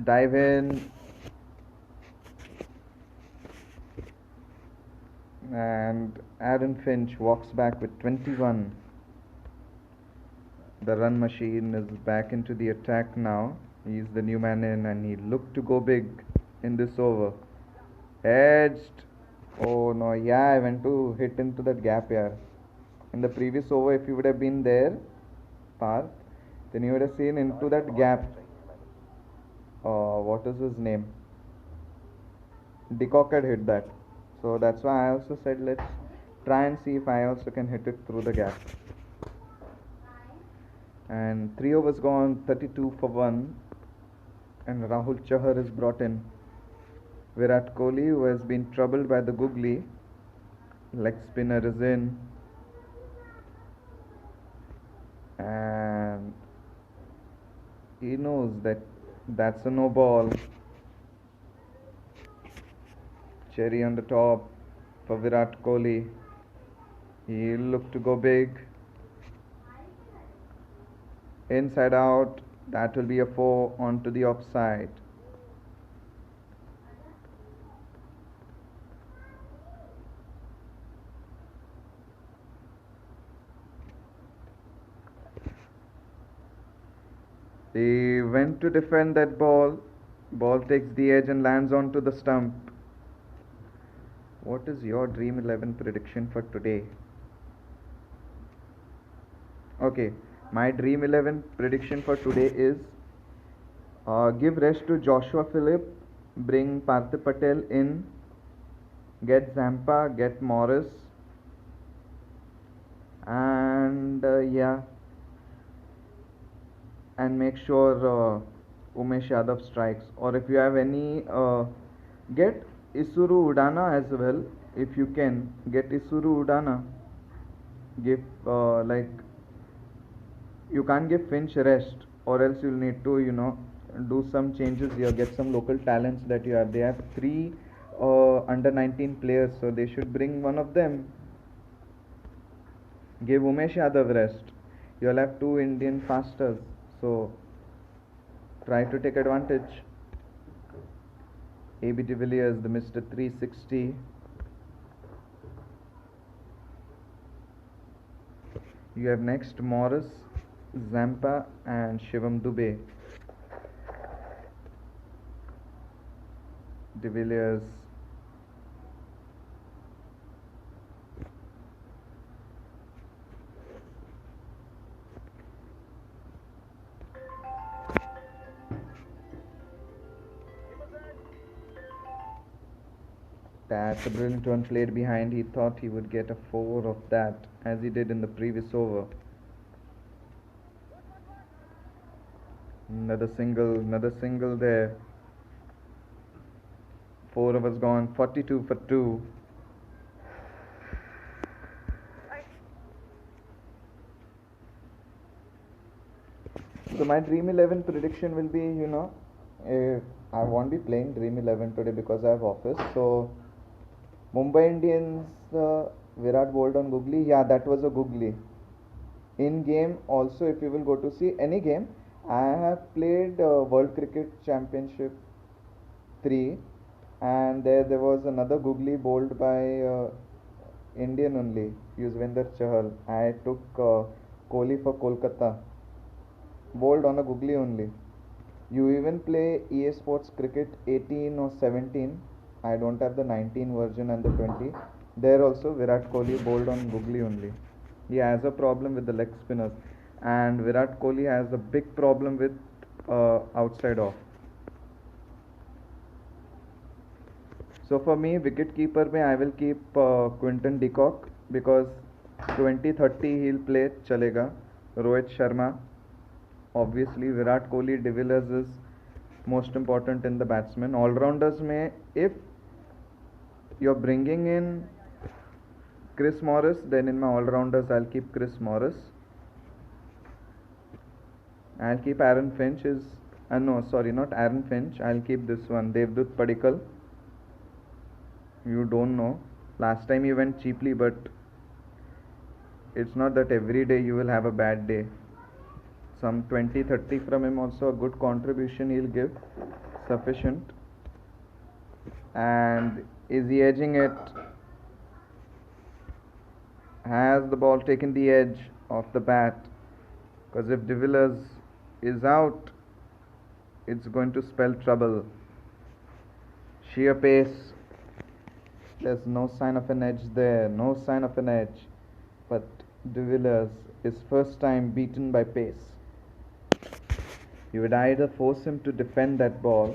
Dive in. And Aaron Finch walks back with 21. The run machine is back into the attack now. He's the new man in, and he looked to go big in this over. Edged. Oh no, yeah, I went to hit into that gap here. In the previous over, if you would have been there, Parth, then you would have seen into that gap. What is his name? Decock had hit that. So that's why I also said let's try and see if I also can hit it through the gap. And 3 overs gone, 32 for 1. And Rahul Chahar is brought in. Virat Kohli, who has been troubled by the googly. Leg spinner is in. And he knows that that's a no ball. Cherry on the top for Virat Kohli. He'll look to go big. Inside out. That will be a 4 onto the offside. He went to defend that ball. Ball takes the edge and lands onto the stump. What is your Dream 11 prediction for today? Okay, my Dream 11 prediction for today is give rest to Joshua Phillips, bring Parthiv Patel in, get Zampa, get Morris, and and make sure Umesh Yadav strikes. Or if you have any, get Isuru Udana as well. If you can, get Isuru Udana. Give you can't give Finch rest, or else you'll need to do some changes here, get some local talents that you have. They have three under 19 players, so they should bring one of them. Give Umesh Yadav rest. You'll have two Indian fasters, so try to take advantage. AB de Villiers, the Mr. 360. You have next Morris, Zampa and Shivam Dubey. De Villiers. That's a brilliant one played behind. He thought he would get a 4 of that, as he did in the previous over. Another single there. 4 overs gone, 42 for 2. So my Dream 11 prediction will be, I won't be playing Dream 11 today because I have office. So Mumbai Indians, Virat bowled on googly. Yeah, that was a googly. In game also, if you will go to see any game, I have played World Cricket Championship 3, and there was another googly bowled by Indian only, Yuzvendra Chahal. I took Kohli for Kolkata, bowled on a googly only. You even play EA Sports Cricket 18 or 17. I don't have the 19 version and the 20. There also Virat Kohli bowled on googly only. He has a problem with the leg spinners, and Virat Kohli has a big problem with outside off. So for me, wicket keeper mein I will keep Quinton de Kock, because 20-30 he'll play, chalega. Rohit Sharma, obviously Virat Kohli, de Villiers is most important in the batsmen. All-rounders mein, if you're bringing in Chris Morris, then in my all-rounders I'll keep Chris Morris. I'll keep Aaron Finch. No, sorry, not Aaron Finch. I'll keep this one, Devdutt Padikkal. You don't know. Last time he went cheaply, but it's not that every day you will have a bad day. Some 20-30 from him also, a good contribution he'll give, sufficient. And is he edging it? Has the ball taken the edge of the bat? Because if de Villiers is out, it's going to spell trouble. Sheer pace. There's no sign of an edge there, no sign of an edge. But de Villiers is first time beaten by pace. You would either force him to defend that ball,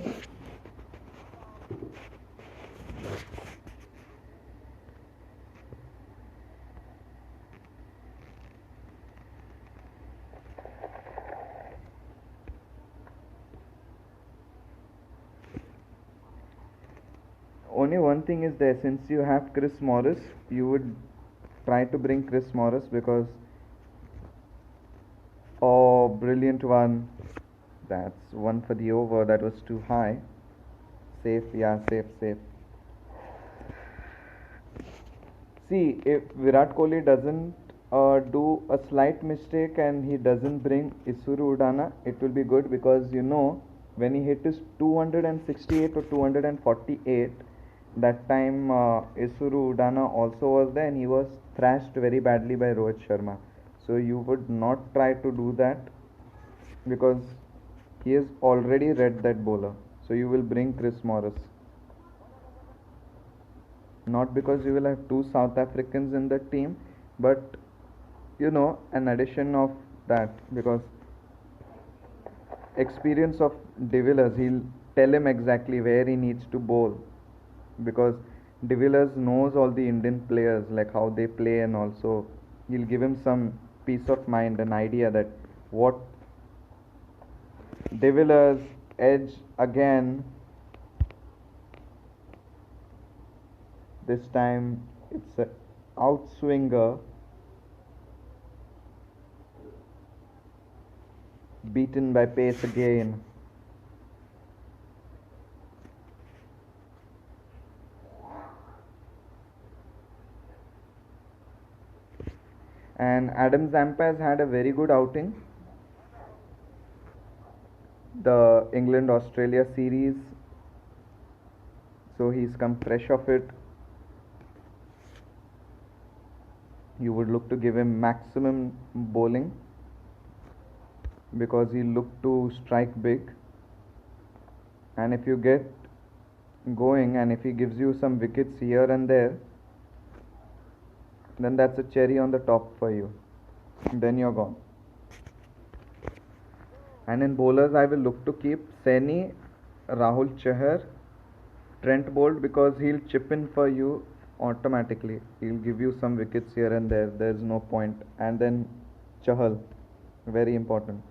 only one thing is there. Since you have Chris Morris, you would try to bring Chris Morris, because oh, brilliant one. That's one for the over. That was too high. Safe, yeah, safe. See, if Virat Kohli doesn't do a slight mistake and he doesn't bring Isuru Udana, it will be good, because when he hit his 268 or 248, that time Isuru Udana also was there and he was thrashed very badly by Rohit Sharma. So you would not try to do that, because he has already read that bowler. So you will bring Chris Morris. Not because you will have two South Africans in the team, but an addition of that, because experience of de Villiers, he'll tell him exactly where he needs to bowl, because de Villiers knows all the Indian players, like how they play, and also he'll give him some peace of mind, an idea that what de Villiers edge again. This time it's an outswinger, beaten by pace again. And Adam Zampa has had a very good outing. The England Australia series, so he's come fresh off it. You would look to give him maximum bowling because he looked to strike big, and if you get going and if he gives you some wickets here and there, then that's a cherry on the top for you. Then you're gone. And in bowlers, I will look to keep Saini, Rahul Chahar, Trent Bolt, because he'll chip in for you automatically. He'll give you some wickets here and there. There's no point. And then Chahal, very important.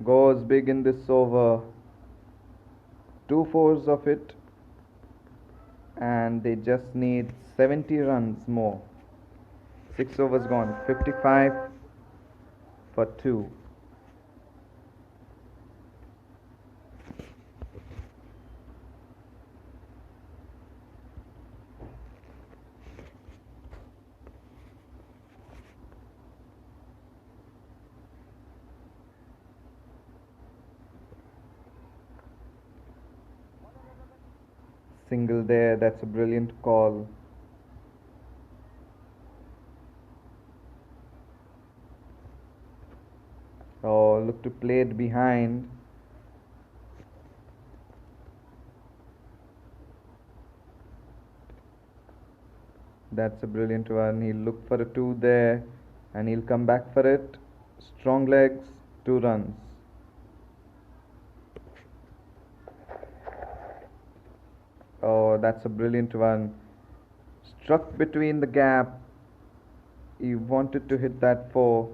Goes big in this over. 2 fours of it, and they just need 70 runs more. 6 overs gone. 55 for 2. Single there, that's a brilliant call. Oh, look to play it behind. That's a brilliant one. He'll look for a 2 there and he'll come back for it. Strong legs, 2 runs. Oh, that's a brilliant one. Struck between the gap. He wanted to hit that 4.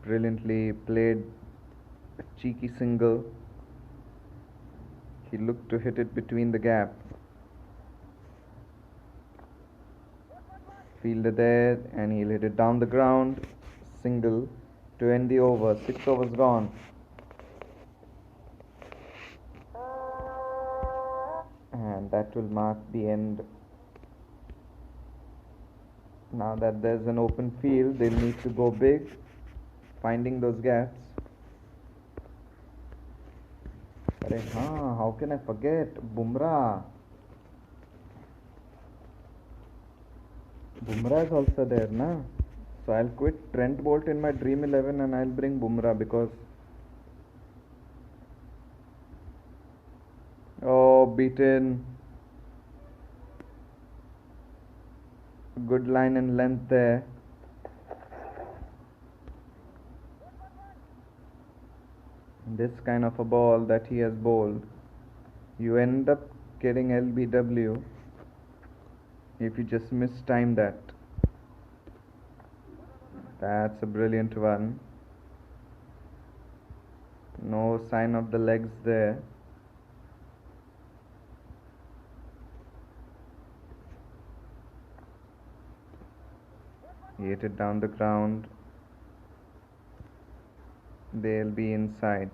Brilliantly played a cheeky single. He looked to hit it between the gap. Fielder there, and he'll hit it down the ground. Single to end the over. 6 overs gone. And that will mark the end. Now that there's an open field, they'll need to go big, finding those gaps. How can I forget Bumrah? Bumrah is also there, na? So I'll quit Trent Bolt in my Dream 11 and I'll bring Bumrah because... Oh, beaten. Good line and length there. This kind of a ball that he has bowled, you end up getting LBW if you just mistime that. That's a brilliant one. No sign of the legs there. He hit it down the ground. They'll be inside.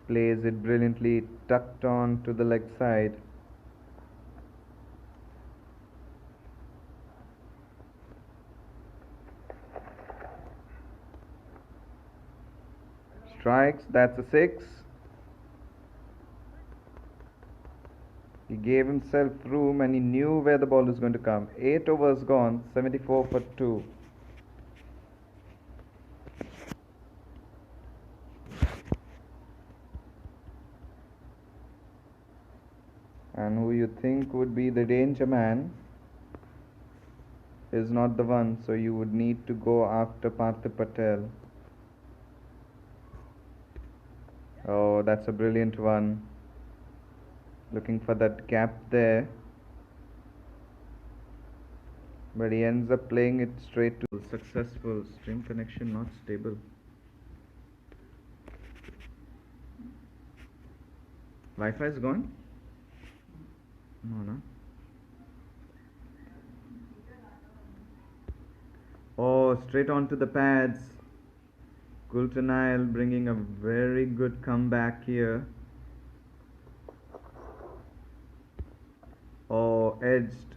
Plays it brilliantly, tucked on to the leg side. Strikes, that's a 6. He gave himself room and he knew where the ball was going to come. 8 overs gone, 74 for 2. And who you think would be the danger man is not the one, so you would need to go after Parthiv Patel. Oh, that's a brilliant one. Looking for that gap there. But he ends up playing it straight to successful. Stream connection not stable. Wi-Fi is gone? No, no. Oh, straight onto the pads. Gultanile bringing a very good comeback here. Oh, edged.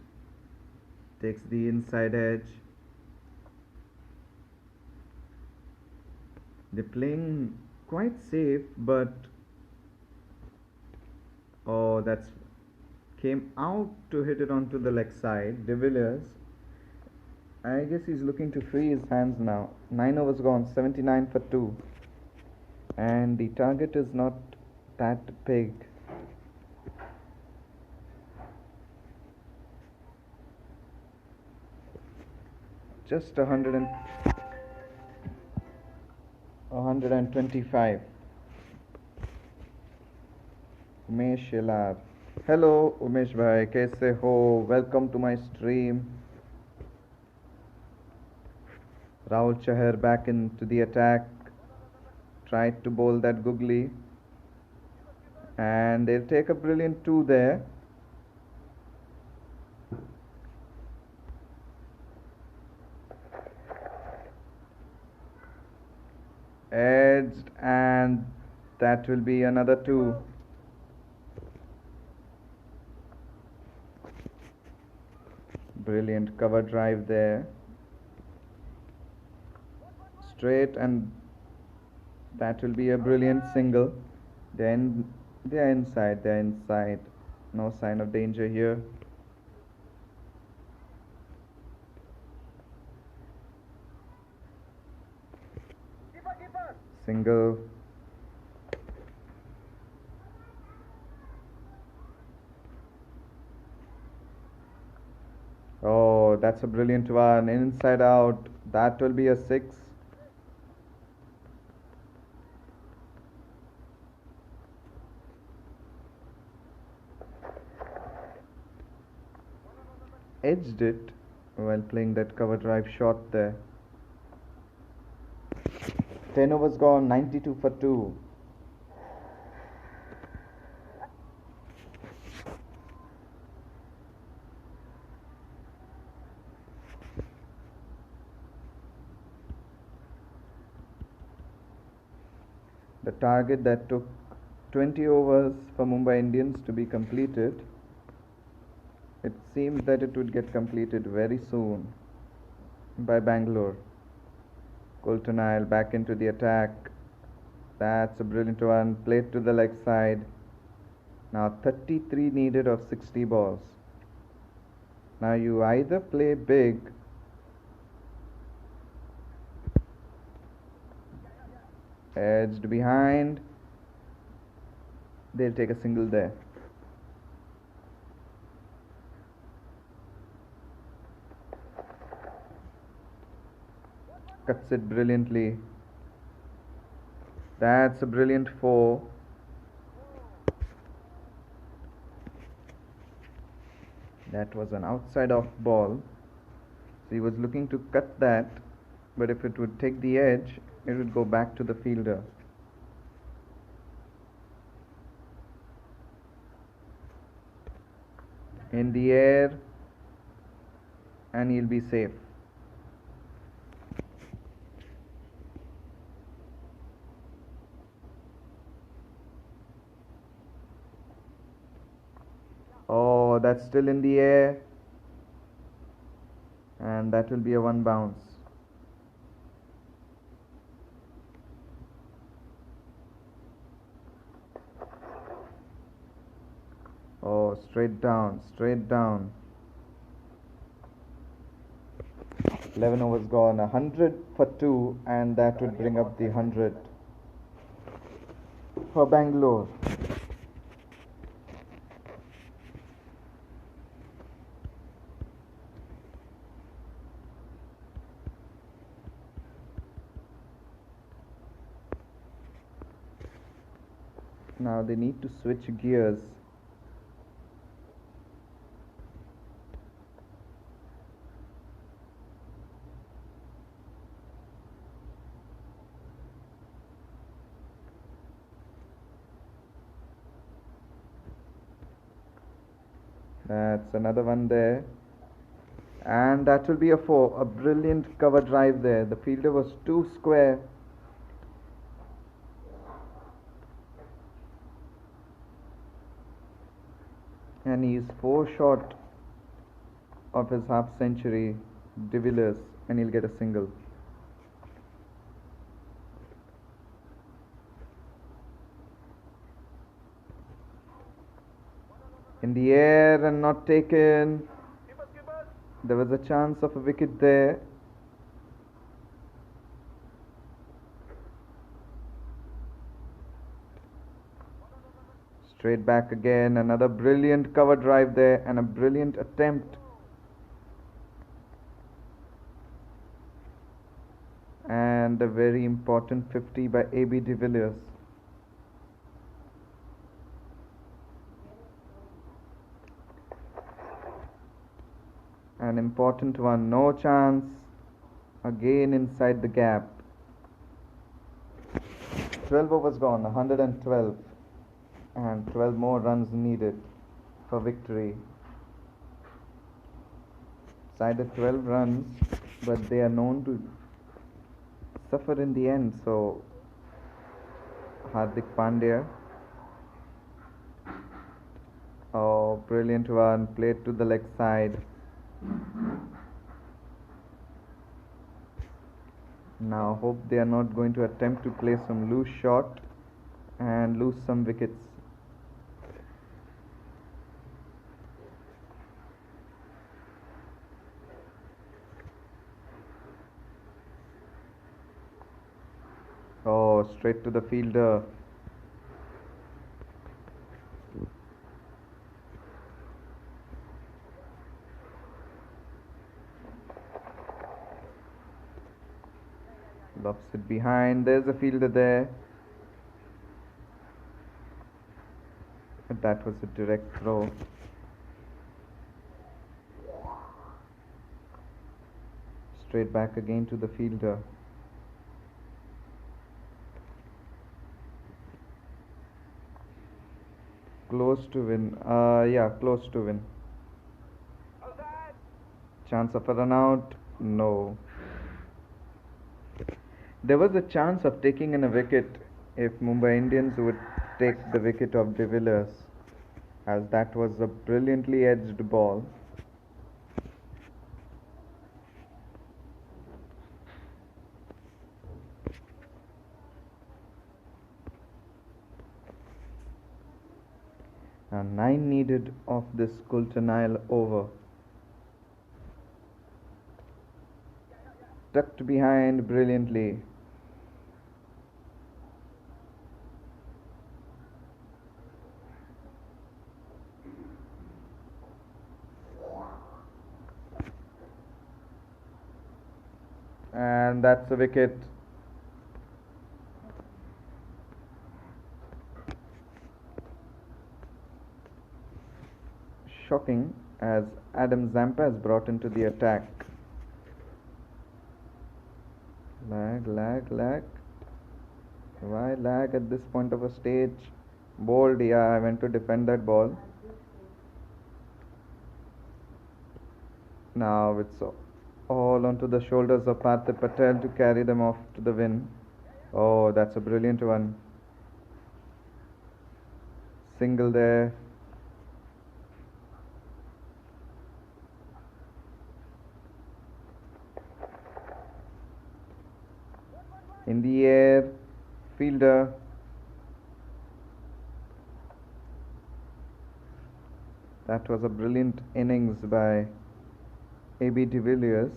Takes the inside edge. They're playing quite safe, but oh, that's came out to hit it onto the leg side. De Villiers, I guess he's looking to free his hands now. 9 overs gone, 79 for 2. And the target is not that big. Just 125. Umesh Shilar. Hello Umesh bhai, kaise ho? Welcome to my stream. Rahul Chahar back into the attack. Tried to bowl that googly. And they'll take a brilliant 2 there. Edged, and that will be another 2. Brilliant cover drive there. Straight, and that will be a brilliant single. Then they're inside, they're inside. No sign of danger here. Single. Oh, that's a brilliant one. Inside out. That will be a 6. Edged it while playing that cover drive shot there. 10 overs gone, 92 for 2. The target that took 20 overs for Mumbai Indians to be completed, it seems that it would get completed very soon by Bangalore. Gultanile back into the attack. That's a brilliant one. Played to the leg side. Now 33 needed of 60 balls. Now you either play big edged behind. They'll take a single there. Cuts it brilliantly. That's a brilliant 4. That was an outside off ball. So he was looking to cut that, but if it would take the edge, it would go back to the fielder. In the air, and he'll be safe. Oh, that's still in the air, and that will be a 1 bounce. Oh, straight down, straight down. 11 overs gone, 100 for 2, and that would bring up the 100 for Bangalore. Now they need to switch gears. That's another one there. And that will be a 4. A brilliant cover drive there. The fielder was too square. And he's 4 short of his half century, De Villiers, and he'll get a single. In the air and not taken. There was a chance of a wicket there. Straight back again. Another brilliant cover drive there and a brilliant attempt. And a very important 50 by A.B. de Villiers. An important one, no chance. Again inside the gap. 12 overs gone, 112. And 12 more runs needed for victory. Decided 12 runs, but they are known to suffer in the end. So Hardik Pandya. Oh, brilliant one, played to the leg side. Now hope they are not going to attempt to play some loose shot and lose some wickets. Oh, straight to the fielder. Lofts it behind. There's a fielder there. But that was a direct throw. Straight back again to the fielder. Close to win. Yeah, close to win. Chance of a run out? No. There was a chance of taking in a wicket if Mumbai Indians would take the wicket of De Villiers, as that was a brilliantly edged ball. And 9 needed of this Coulter-Nile over. Tucked behind brilliantly. And that's a wicket. Shocking as Adam Zampa is brought into the attack. Lag. Why lag at this point of a stage? Bowled, yeah, I went to defend that ball. Now it's all onto the shoulders of Partha Patel to carry them off to the win. Oh, that's a brilliant one. Single there. In the air, fielder. That was a brilliant innings by A.B. de Villiers.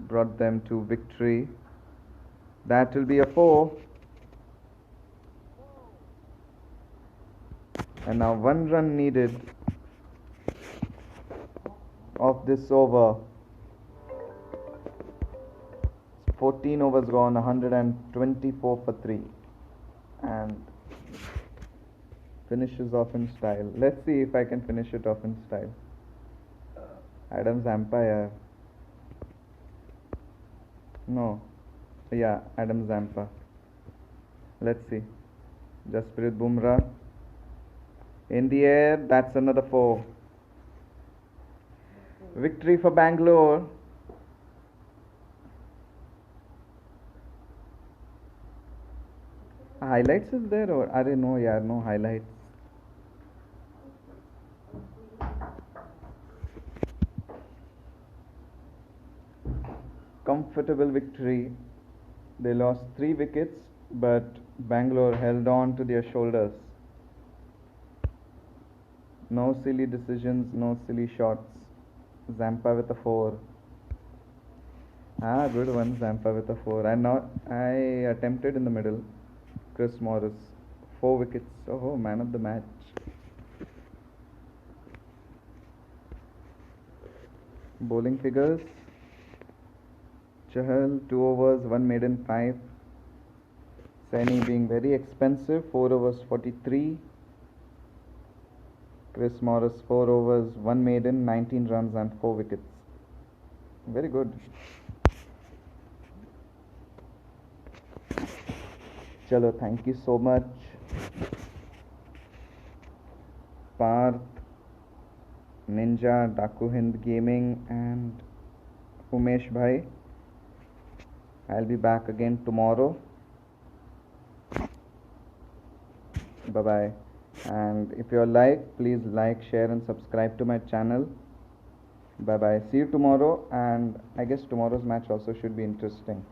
Brought them to victory. That will be a 4. And now 1 run needed of this over. 14 overs gone, 124 for 3. And finishes off in style. Let's see if I can finish it off in style. Adam Zampa. No. Yeah, Adam Zampa. Let's see. Jasprit Bumrah. In the air, that's another 4. Victory for Bangalore. Highlights is there or are no yaar, no highlights. Comfortable victory. They lost 3 wickets, but Bangalore held on to their shoulders. No silly decisions, no silly shots. Zampa with a 4. Ah, good one, Zampa with a 4. I attempted in the middle. Chris Morris, 4 wickets. Oh, man of the match. Bowling figures. Chahal, 2 overs, 1 maiden, 5. Saini being very expensive, 4 overs, 43. Chris Morris, 4 overs, 1 maiden, 19 runs and 4 wickets. Very good. Chalo, thank you so much. Parth, Ninja, Daku Hind Gaming and Umesh Bhai. I'll be back again tomorrow. Bye bye. And if you like, please like, share and subscribe to my channel. Bye bye. See you tomorrow, and I guess tomorrow's match also should be interesting.